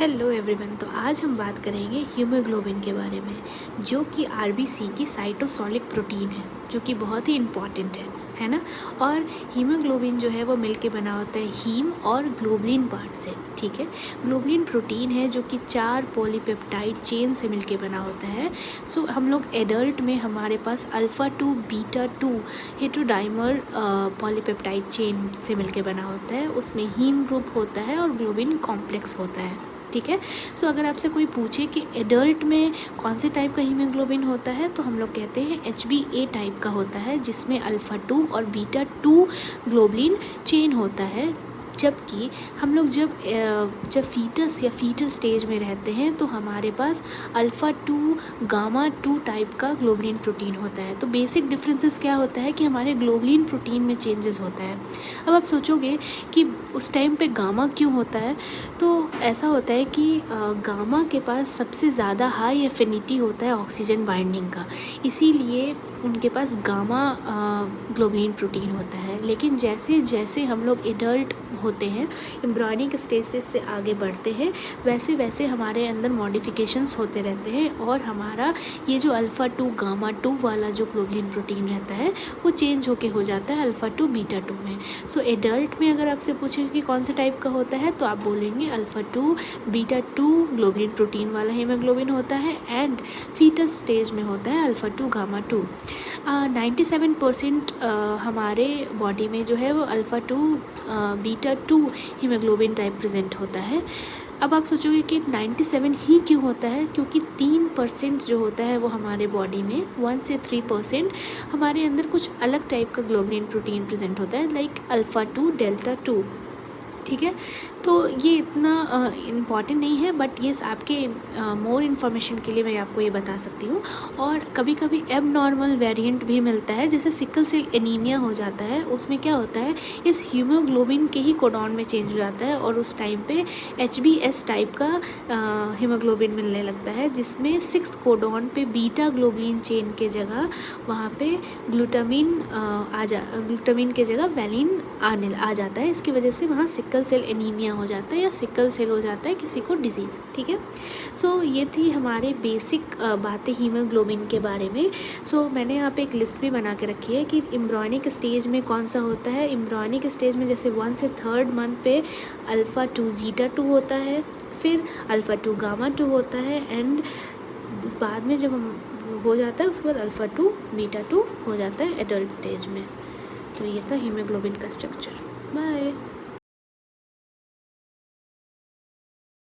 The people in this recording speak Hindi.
Hello everyone. तो आज हम बात करेंगे हीमोग्लोबिन के बारे में, जो कि आरबीसी की साइटोसोलिक प्रोटीन है, जो कि बहुत ही इम्पॉर्टेंट है ना। और हीमोग्लोबिन जो है वो मिलके बना होता है हीम और ग्लोबुलिन पार्ट से। ठीक है, ग्लोबुलिन प्रोटीन है जो कि 4 पॉलीपेप्टाइड चेन से मिलके बना होता है। सो हम लोग एडल्ट में हमारे पास अल्फ़ा 2 बीटा 2 हेटेरोडाइमर पॉलीपेप्टाइड चेन से मिलके बना होता है। उसमें हीम ग्रुप होता है और ग्लोबिन कॉम्प्लेक्स होता है। ठीक है। सो अगर आपसे कोई पूछे कि एडल्ट में कौन से टाइप का हीमोग्लोबिन होता है, तो हम लोग कहते हैं HbA टाइप का होता है, जिसमें अल्फ़ा 2 और बीटा 2 ग्लोबुलिन चेन होता है। जबकि हम लोग जब फीटस या फीटल स्टेज में रहते हैं तो हमारे पास अल्फ़ा 2 गामा 2 टाइप का ग्लोबुलिन प्रोटीन होता है। तो बेसिक डिफरेंसेस क्या होता है कि हमारे ग्लोबुलिन प्रोटीन में चेंजेस होता है। अब आप सोचोगे कि उस टाइम पे गामा क्यों होता है, तो ऐसा होता है कि गामा के पास सबसे ज़्यादा हाई एफिनिटी होता है ऑक्सीजन बाइंडिंग का, इसीलिए उनके पास गामा ग्लोबुलिन प्रोटीन होता है। लेकिन जैसे जैसे हम लोग एडल्ट होते हैं, एम्ब्रियोनिक स्टेजेस से आगे बढ़ते हैं, वैसे वैसे हमारे अंदर मॉडिफिकेशंस होते रहते हैं और हमारा ये जो अल्फ़ा 2 गामा 2 वाला जो ग्लोबुलिन प्रोटीन रहता है वो चेंज होके हो जाता है अल्फ़ा 2 बीटा 2 में। सो एडल्ट में अगर आपसे पूछे कि कौन से टाइप का होता है, तो आप बोलेंगे अल्फ़ा 2 बीटा 2 ग्लोबुलिन प्रोटीन वाला हीमोग्लोबिन होता है, एंड फीटस स्टेज में होता है अल्फ़ा 2 गामा 2। 97% हमारे बॉडी में जो है वो alpha 2 beta 2 haemoglobin type present होता है। अब आप सोचोगे कि 97 ही क्यों होता है, क्योंकि 3% जो होता है वो हमारे बॉडी में 1 से 3% हमारे अंदर कुछ अलग टाइप का ग्लोबुलिन प्रोटीन प्रेजेंट होता है, लाइक अल्फ़ा 2 डेल्टा 2। ठीक है, तो ये इतना इम्पॉर्टेंट नहीं है, बट ये आपके मोर इन्फॉर्मेशन के लिए मैं आपको ये बता सकती हूँ। और कभी कभी एब नॉर्मल वेरिएंट भी मिलता है, जैसे सिकल सेल एनीमिया हो जाता है। उसमें क्या होता है, इस हीमोग्लोबिन के ही कोडॉन में चेंज हो जाता है और उस टाइम पे HbS टाइप का हीमोग्लोबिन मिलने लगता है, जिसमें 6th कोडॉन पे बीटा ग्लोबुलिन चेन के जगह वहाँ पे ग्लूटामिन के जगह वैलिन आ जाता है। इसकी वजह से वहाँ सिकल सेल एनीमिया हो जाता है या सिकल सेल हो जाता है किसी को डिजीज़। ठीक है, सो ये थी हमारे बेसिक बातें हीमोग्लोबिन के बारे में। सो मैंने यहाँ पे एक लिस्ट भी बना के रखी है कि एम्ब्रियोनिक स्टेज में कौन सा होता है। एम्ब्रियोनिक स्टेज में जैसे 1 से 3rd मंथ पे अल्फ़ा 2 जीटा 2 होता है, फिर अल्फ़ा 2 गामा 2 होता है, एंड बाद में जब हो जाता है उसके बाद अल्फ़ा 2 बीटा 2 हो जाता है एडल्ट स्टेज में। तो ये था हीमोग्लोबिन का स्ट्रक्चर। बाय।